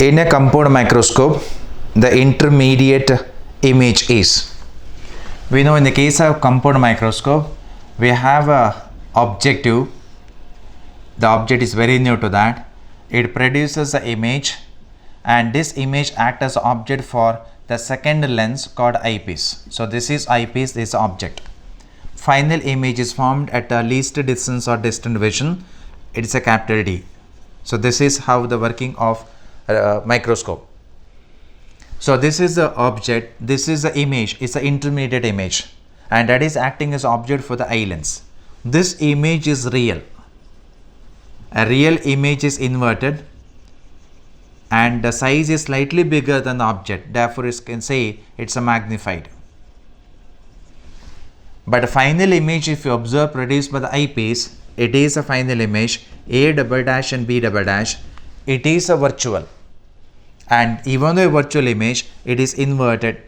In a compound microscope, the intermediate image is. We know in the case of compound microscope, we have a objective. The object is very new to that. It produces the image, and this image acts as object for the second lens called eyepiece. So this is eyepiece, this object. Final image is formed at the least distance or distant vision. It is a capital D. So this is how the working of microscope. So this is the object, this is the image, it's the intermediate image, and that is acting as object for the eye lens. This image is real. A real image is inverted and the size is slightly bigger than the object, therefore you can say it's a magnified. But a final image, if you observe, produced by the eyepiece, it is a final image, A double dash and B double dash. It is a virtual, and even though a virtual image, it is inverted.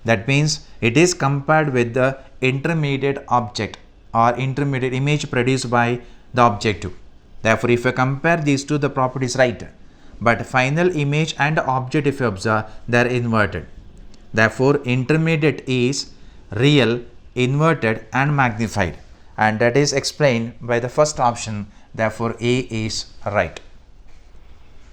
That means it is compared with the intermediate object or intermediate image produced by the objective. Therefore, if you compare these two, the property is right. But final image and object, if you observe, they are inverted. Therefore, intermediate is real, inverted and magnified, and that is explained by the first option. Therefore, A is right.